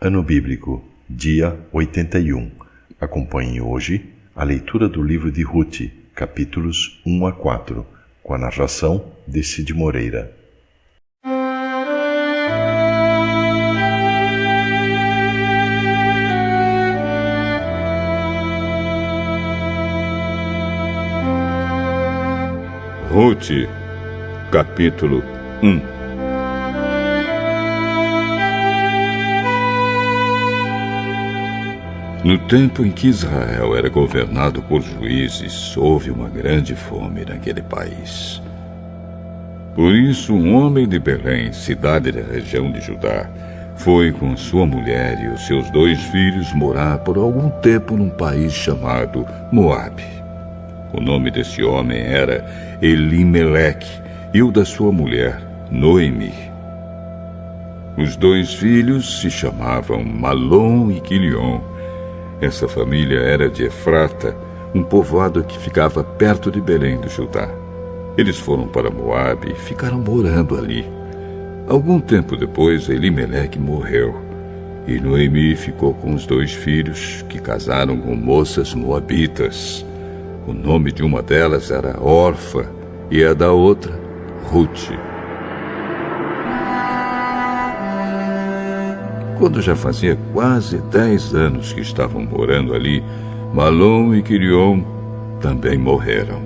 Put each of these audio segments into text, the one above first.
Ano Bíblico, dia 81. Acompanhe hoje a leitura do livro de Ruth, capítulos 1 a 4, com a narração de Cid Moreira. Ruth, capítulo 1. No tempo em que Israel era governado por juízes, houve uma grande fome naquele país. Por isso, um homem de Belém, cidade da região de Judá, foi com sua mulher e os seus 2 filhos morar por algum tempo num país chamado Moabe. O nome desse homem era Elimeleque e o da sua mulher, Noemi. Os 2 filhos se chamavam Malom e Quilion. Essa família era de Efrata, um povoado que ficava perto de Belém do Judá. Eles foram para Moabe e ficaram morando ali. Algum tempo depois, Elimeleque morreu, e Noemi ficou com os 2 filhos, que casaram com moças moabitas. O nome de uma delas era Orfa e a da outra, Ruth. Quando já fazia quase 10 anos que estavam morando ali, Malom e Quilion também morreram.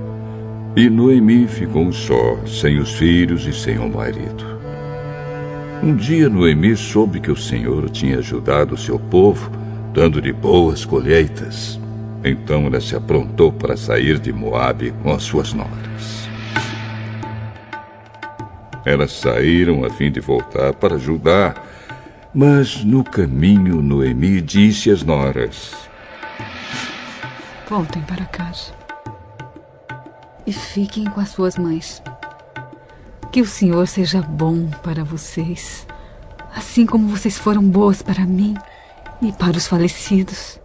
E Noemi ficou só, sem os filhos e sem o marido. Um dia Noemi soube que o Senhor tinha ajudado o seu povo, dando-lhe boas colheitas. Então ela se aprontou para sair de Moabe com as suas noras. Elas saíram a fim de voltar para Judá, mas no caminho Noemi disse às noras: voltem para casa e fiquem com as suas mães. Que o Senhor seja bom para vocês, assim como vocês foram boas para mim e para os falecidos.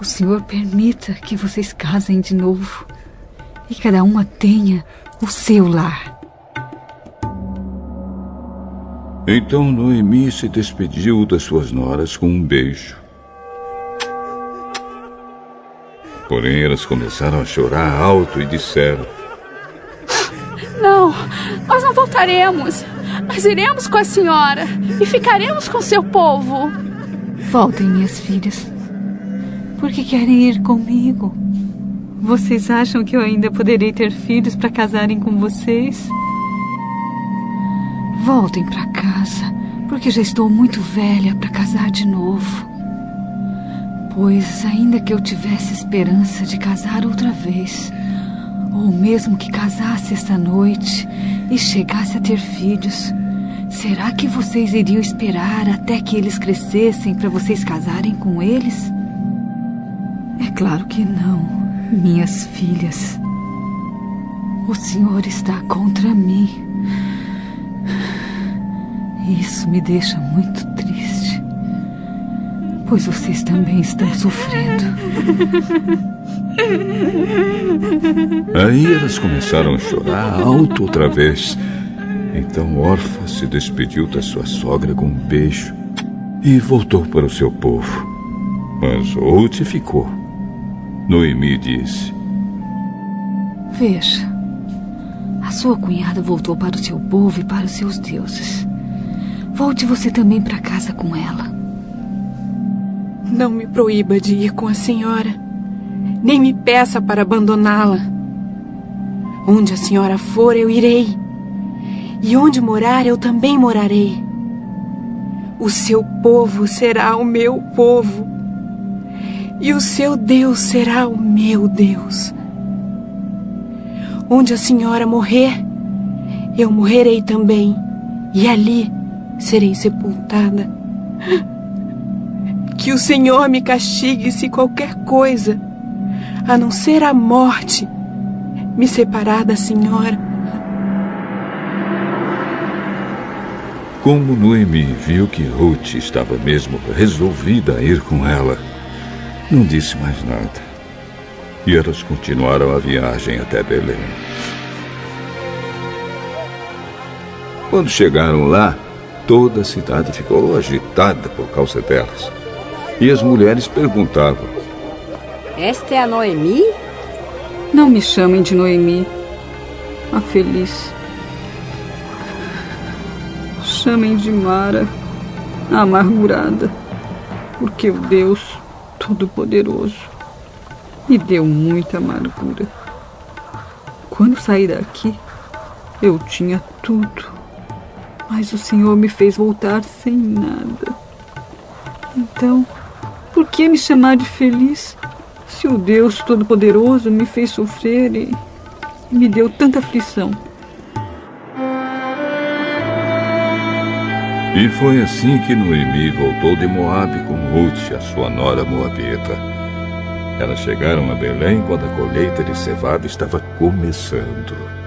O Senhor permita que vocês casem de novo e cada uma tenha o seu lar. Então Noemi se despediu das suas noras com um beijo. Porém, elas começaram a chorar alto e disseram: não, nós não voltaremos. Nós iremos com a senhora e ficaremos com seu povo. Voltem, minhas filhas. Por que querem ir comigo? Vocês acham que eu ainda poderei ter filhos para casarem com vocês? Voltem para casa, porque já estou muito velha para casar de novo. Pois, ainda que eu tivesse esperança de casar outra vez, ou mesmo que casasse esta noite e chegasse a ter filhos, será que vocês iriam esperar até que eles crescessem para vocês casarem com eles? É claro que não, minhas filhas. O Senhor está contra mim. Isso me deixa muito triste, pois vocês também estão sofrendo. Aí elas começaram a chorar alto outra vez. Então Orfa se despediu da sua sogra com um beijo e voltou para o seu povo. Mas Ruth ficou. Noemi disse: veja, a sua cunhada voltou para o seu povo e para os seus deuses. Volte você também para casa com ela. Não me proíba de ir com a senhora, nem me peça para abandoná-la. Onde a senhora for, eu irei, e onde morar, eu também morarei. O seu povo será o meu povo, e o seu Deus será o meu Deus. Onde a senhora morrer, eu morrerei também, e ali serei sepultada. Que o Senhor me castigue se qualquer coisa, a não ser a morte, me separar da senhora. Como Noemi viu que Ruth estava mesmo resolvida a ir com ela, não disse mais nada. E elas continuaram a viagem até Belém. Quando chegaram lá, toda a cidade ficou agitada por causa delas. E as mulheres perguntavam: Esta é a Noemi? Não me chamem de Noemi, a feliz. Chamem de Mara, a amargurada, porque o Deus Todo-Poderoso me deu muita amargura. Quando saí daqui, eu tinha tudo, mas o Senhor me fez voltar sem nada. Então, por que me chamar de feliz, se o Deus Todo-Poderoso me fez sofrer e me deu tanta aflição? E foi assim que Noemi voltou de Moabe com Ruth, a sua nora moabita. Elas chegaram a Belém quando a colheita de cevada estava começando.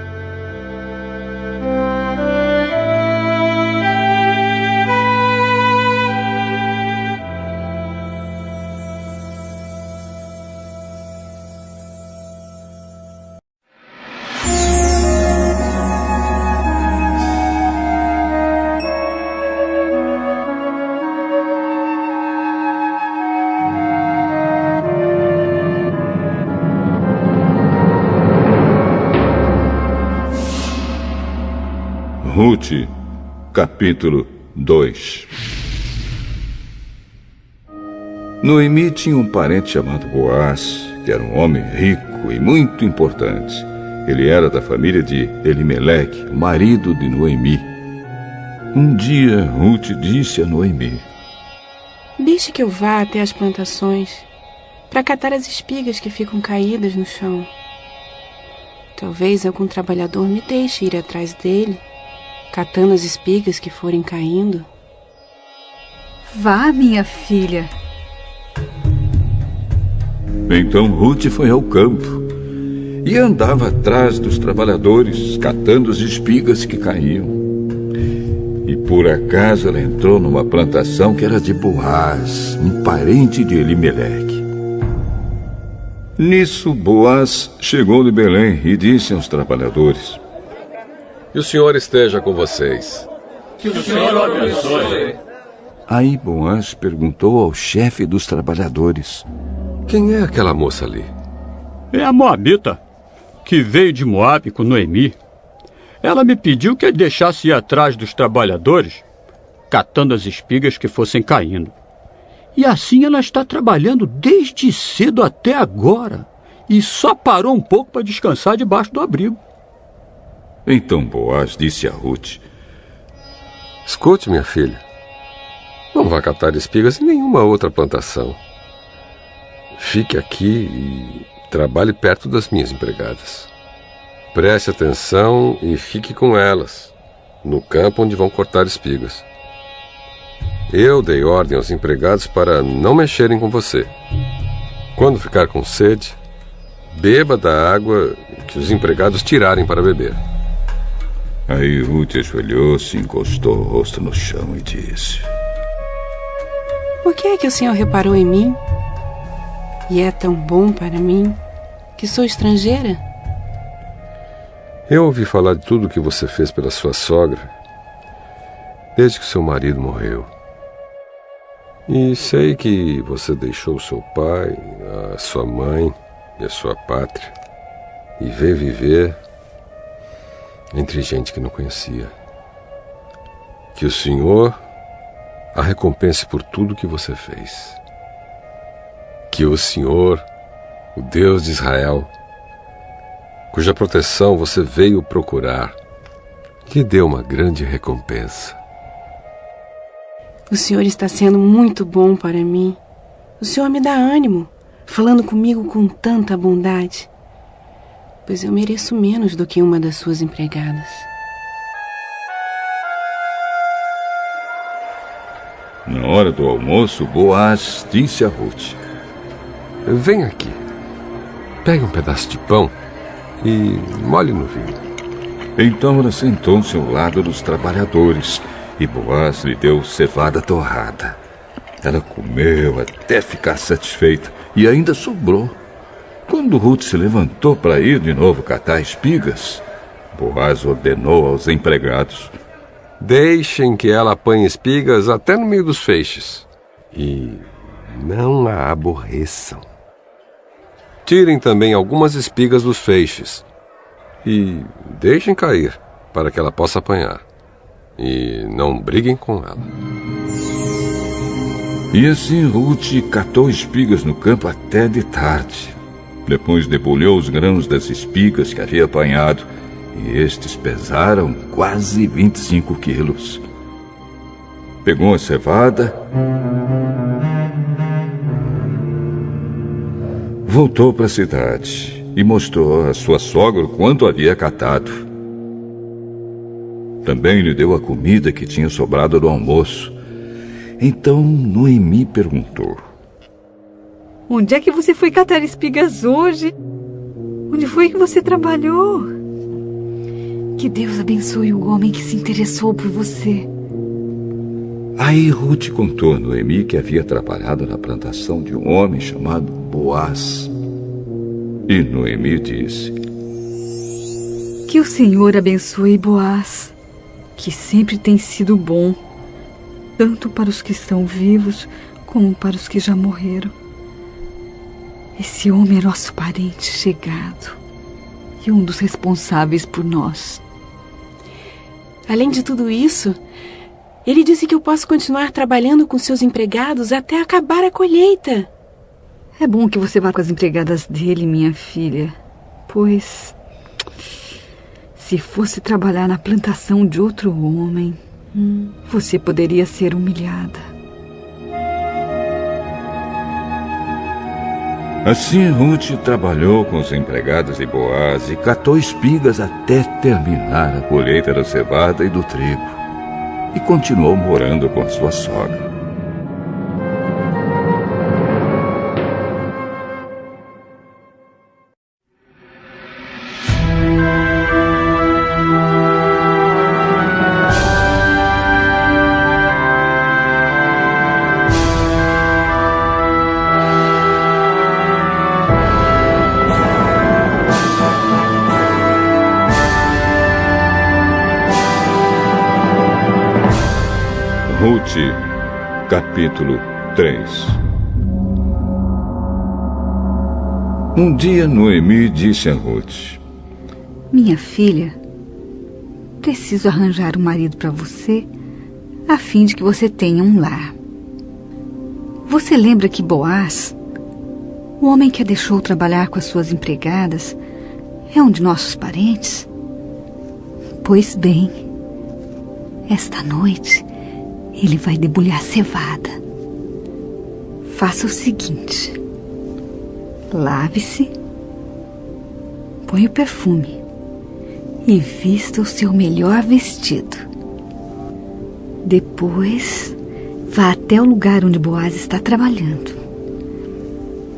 Ruth, capítulo 2. Noemi tinha um parente chamado Boaz, que era um homem rico e muito importante. Ele era da família de Elimeleque, o marido de Noemi. Um dia, Ruth disse a Noemi: Deixe que eu vá até as plantações para catar as espigas que ficam caídas no chão. Talvez algum trabalhador me deixe ir atrás dele, catando as espigas que forem caindo. Vá, minha filha. Então Ruth foi ao campo e andava atrás dos trabalhadores, catando as espigas que caíam. E por acaso ela entrou numa plantação que era de Boaz, um parente de Elimeleque. Nisso, Boaz chegou de Belém e disse aos trabalhadores: Que o Senhor esteja com vocês. Que o Senhor o abençoe. Aí Boaz perguntou ao chefe dos trabalhadores: Quem é aquela moça ali? É a moabita, que veio de Moabe com Noemi. Ela me pediu que eu deixasse ir atrás dos trabalhadores, catando as espigas que fossem caindo. E assim ela está trabalhando desde cedo até agora, e só parou um pouco para descansar debaixo do abrigo. Então Boaz disse a Ruth: Escute, minha filha. Não vá catar espigas em nenhuma outra plantação. Fique aqui e trabalhe perto das minhas empregadas. Preste atenção e fique com elas, no campo onde vão cortar espigas. Eu dei ordem aos empregados para não mexerem com você. Quando ficar com sede, beba da água que os empregados tirarem para beber. Aí Ruth ajoelhou-se, encostou o rosto no chão e disse: Por que é que o Senhor reparou em mim? E é tão bom para mim, que sou estrangeira? Eu ouvi falar de tudo o que você fez pela sua sogra, desde que seu marido morreu. E sei que você deixou seu pai, a sua mãe e a sua pátria, e veio viver entre gente que não conhecia. Que o Senhor a recompense por tudo que você fez. Que o Senhor, o Deus de Israel, cuja proteção você veio procurar, lhe dê uma grande recompensa. O Senhor está sendo muito bom para mim. O Senhor me dá ânimo, falando comigo com tanta bondade, pois eu mereço menos do que uma das suas empregadas. Na hora do almoço, Boaz disse a Ruth: Vem aqui, pegue um pedaço de pão e molhe no vinho. Então ela sentou-se ao lado dos trabalhadores e Boaz lhe deu cevada torrada. Ela comeu até ficar satisfeita e ainda sobrou. Quando Ruth se levantou para ir de novo catar espigas, Boaz ordenou aos empregados: Deixem que ela apanhe espigas até no meio dos feixes. E não a aborreçam. Tirem também algumas espigas dos feixes. E deixem cair, para que ela possa apanhar. E não briguem com ela. E assim Ruth catou espigas no campo até de tarde. Depois debulhou os grãos das espigas que havia apanhado, e estes pesaram quase 25 quilos. Pegou a cevada, voltou para a cidade e mostrou a sua sogra quanto havia catado. Também lhe deu a comida que tinha sobrado do almoço. Então Noemi perguntou: Onde é que você foi catar espigas hoje? Onde foi que você trabalhou? Que Deus abençoe o homem que se interessou por você. Aí Ruth contou a Noemi que havia trabalhado na plantação de um homem chamado Boaz. E Noemi disse: Que o Senhor abençoe Boaz, que sempre tem sido bom, tanto para os que estão vivos como para os que já morreram. Esse homem é nosso parente chegado e um dos responsáveis por nós. Além de tudo isso, ele disse que eu posso continuar trabalhando com seus empregados até acabar a colheita. É bom que você vá com as empregadas dele, minha filha, pois se fosse trabalhar na plantação de outro homem, você poderia ser humilhada. Assim Ruth trabalhou com os empregados de Boaz e catou espigas até terminar a colheita da cevada e do trigo. E continuou morando com a sua sogra. Ruth, capítulo 3. Um dia Noemi disse a Ruth: Minha filha, preciso arranjar um marido para você, a fim de que você tenha um lar. Você lembra que Boaz, o homem que a deixou trabalhar com as suas empregadas, é um de nossos parentes? Pois bem, esta noite ele vai debulhar cevada. Faça o seguinte: lave-se, põe o perfume e vista o seu melhor vestido. Depois, vá até o lugar onde Boaz está trabalhando.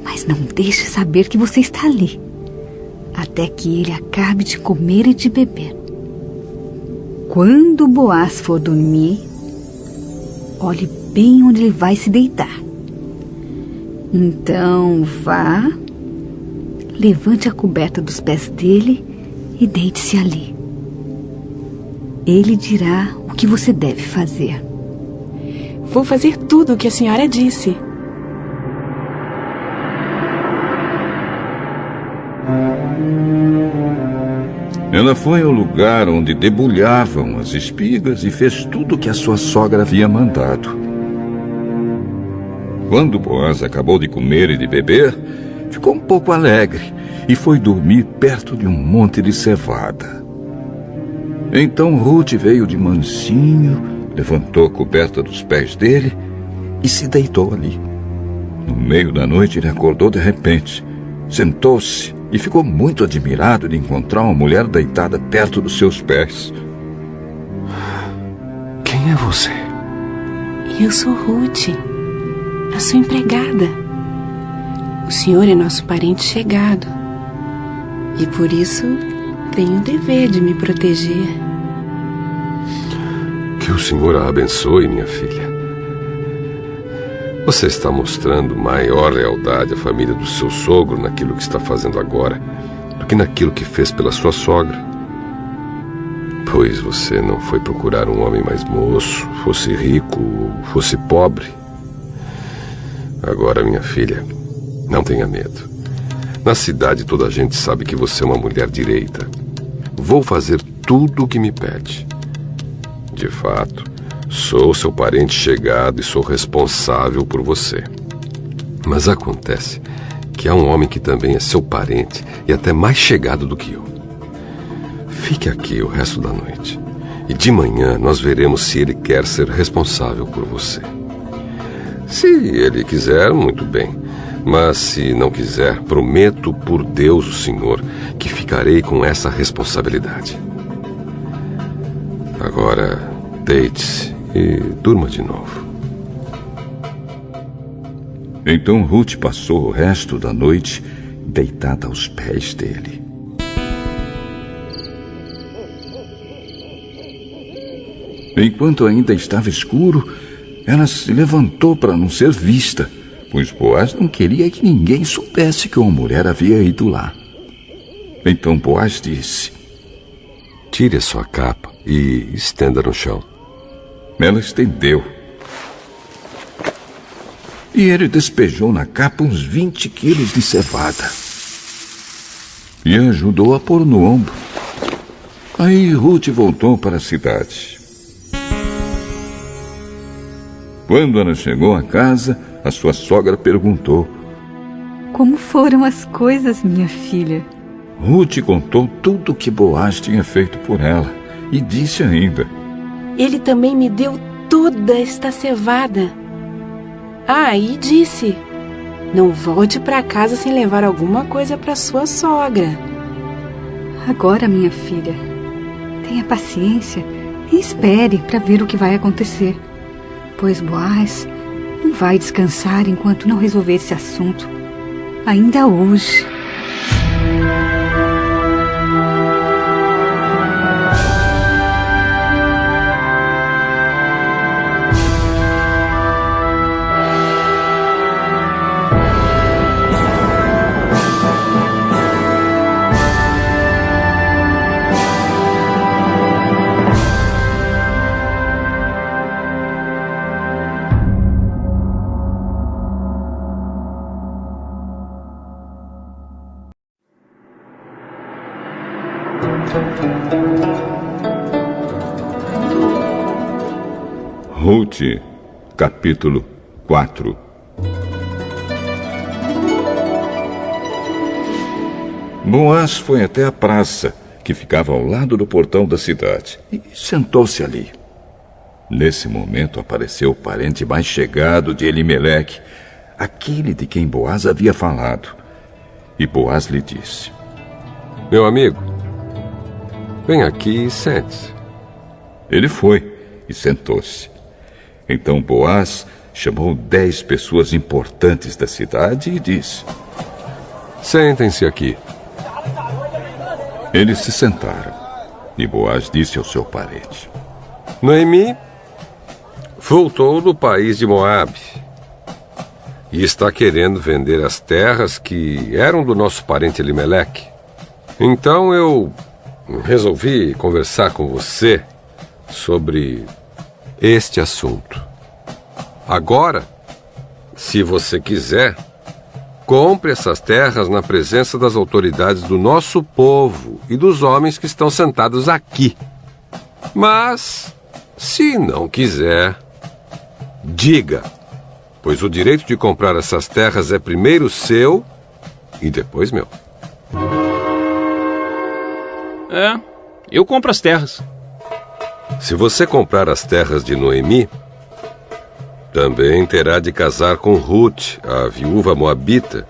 Mas não deixe saber que você está ali, até que ele acabe de comer e de beber. Quando Boaz for dormir, olhe bem onde ele vai se deitar. Então vá, levante a coberta dos pés dele e deite-se ali. Ele dirá o que você deve fazer. Vou fazer tudo o que a senhora disse. Ela foi ao lugar onde debulhavam as espigas e fez tudo o que a sua sogra havia mandado. Quando Boaz acabou de comer e de beber, ficou um pouco alegre e foi dormir perto de um monte de cevada. Então Ruth veio de mansinho, levantou a coberta dos pés dele e se deitou ali. No meio da noite ele acordou de repente, sentou-se e ficou muito admirado de encontrar uma mulher deitada perto dos seus pés. Quem é você? Eu sou Ruth, a sua empregada. O senhor é nosso parente chegado e por isso tenho o dever de me proteger. Que o Senhor a abençoe, minha filha. Você está mostrando maior lealdade à família do seu sogro naquilo que está fazendo agora do que naquilo que fez pela sua sogra. Pois você não foi procurar um homem mais moço, fosse rico ou fosse pobre. Agora, minha filha, não tenha medo. Na cidade toda a gente sabe que você é uma mulher direita. Vou fazer tudo o que me pede. De fato, sou seu parente chegado e sou responsável por você. Mas acontece que há um homem que também é seu parente e até mais chegado do que eu. Fique aqui o resto da noite. E de manhã nós veremos se ele quer ser responsável por você. Se ele quiser, muito bem. Mas se não quiser, prometo por Deus, o Senhor, que ficarei com essa responsabilidade. Agora, deite-se e durma de novo. Então Ruth passou o resto da noite deitada aos pés dele. Enquanto ainda estava escuro, ela se levantou para não ser vista, pois Boaz não queria que ninguém soubesse que uma mulher havia ido lá. Então Boaz disse: Tire a sua capa e estenda no chão. Ela estendeu. E ele despejou na capa uns 20 quilos de cevada. E ajudou a pôr no ombro. Aí Ruth voltou para a cidade. Quando ela chegou à casa, a sua sogra perguntou: Como foram as coisas, minha filha? Ruth contou tudo o que Boaz tinha feito por ela e disse ainda: Ele também me deu toda esta cevada. Ah, e disse: Não volte para casa sem levar alguma coisa para sua sogra. Agora, minha filha, tenha paciência e espere para ver o que vai acontecer. Pois Boaz não vai descansar enquanto não resolver esse assunto. Ainda hoje. Ruth, capítulo 4. Boaz foi até a praça, que ficava ao lado do portão da cidade, e sentou-se ali. Nesse momento apareceu o parente mais chegado de Elimeleque, aquele de quem Boaz havia falado. E Boaz lhe disse: Meu amigo, vem aqui e sente-se. Ele foi e sentou-se. Então Boaz chamou 10 pessoas importantes da cidade e disse: Sentem-se aqui. Eles se sentaram. E Boaz disse ao seu parente: Noemi voltou do país de Moabe e está querendo vender as terras que eram do nosso parente Elimeleque. Então eu resolvi conversar com você sobre este assunto. Agora, se você quiser, compre essas terras na presença das autoridades do nosso povo e dos homens que estão sentados aqui. Mas, se não quiser, diga, pois o direito de comprar essas terras é primeiro seu e depois meu. Eu compro as terras. Se você comprar as terras de Noemi, também terá de casar com Ruth, a viúva moabita,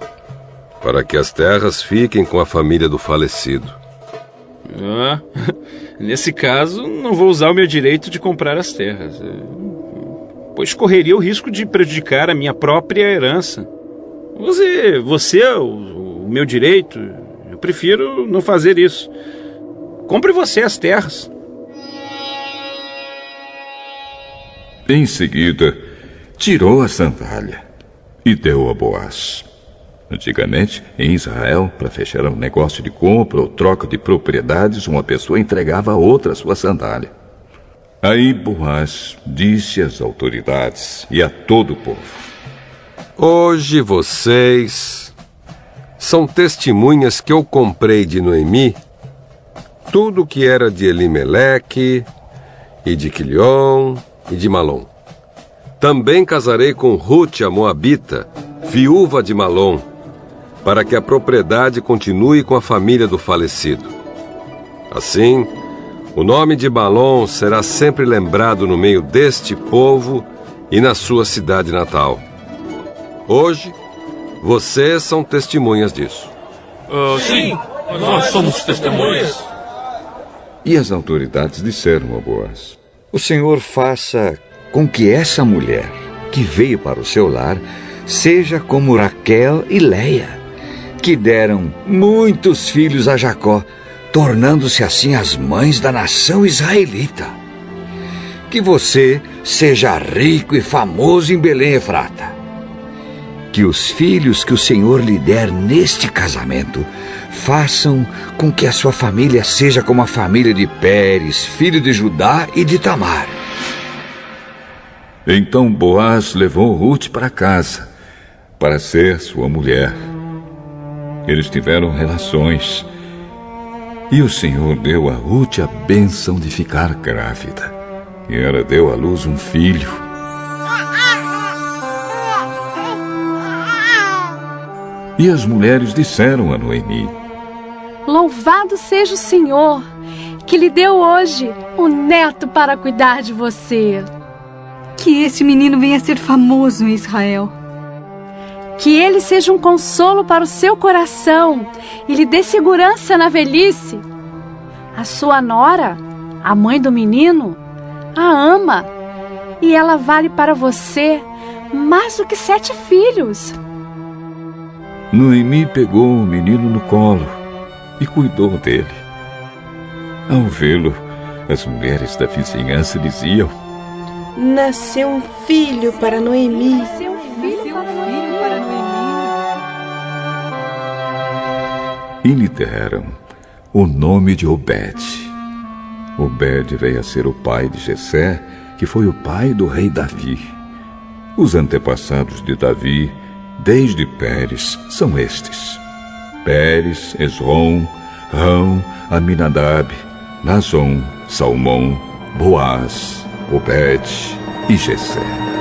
para que as terras fiquem com a família do falecido. Nesse caso, não vou usar o meu direito de comprar as terras, pois correria o risco de prejudicar a minha própria herança. Você o meu direito, eu prefiro não fazer isso. Compre você as terras. Em seguida, tirou a sandália e deu a Boaz. Antigamente, em Israel, para fechar um negócio de compra ou troca de propriedades, uma pessoa entregava a outra sua sandália. Aí Boaz disse às autoridades e a todo o povo: Hoje vocês são testemunhas que eu comprei de Noemi tudo que era de Elimeleque, e de Quilion, e de Malom. Também casarei com Rute, a Moabita, viúva de Malom, para que a propriedade continue com a família do falecido. Assim, o nome de Malom será sempre lembrado no meio deste povo e na sua cidade natal. Hoje, vocês são testemunhas disso. Sim, nós somos testemunhas. E as autoridades disseram a Boaz: O Senhor faça com que essa mulher que veio para o seu lar seja como Raquel e Leia, que deram muitos filhos a Jacó, tornando-se assim as mães da nação israelita. Que você seja rico e famoso em Belém Efrata. Que os filhos que o Senhor lhe der neste casamento façam com que a sua família seja como a família de Pérez, filho de Judá e de Tamar. Então Boaz levou Rute para casa, para ser sua mulher. Eles tiveram relações, e o Senhor deu a Rute a bênção de ficar grávida. E ela deu à luz um filho. E as mulheres disseram a Noemi: Louvado seja o Senhor, que lhe deu hoje um neto para cuidar de você. Que este menino venha a ser famoso em Israel. Que ele seja um consolo para o seu coração e lhe dê segurança na velhice. A sua nora, a mãe do menino, a ama, e ela vale para você mais do que 7 filhos. Noemi pegou o menino no colo e cuidou dele. Ao vê-lo, as mulheres da vizinhança diziam: Nasceu um filho para Noemi. Nasceu um filho para Noemi. E lhe deram o nome de Obed. Obed veio a ser o pai de Jessé, que foi o pai do rei Davi. Os antepassados de Davi, desde Pérez, são estes: Pérez, Esrom, Rão, Aminadab, Nazon, Salmão, Boaz, Obed e Jessé.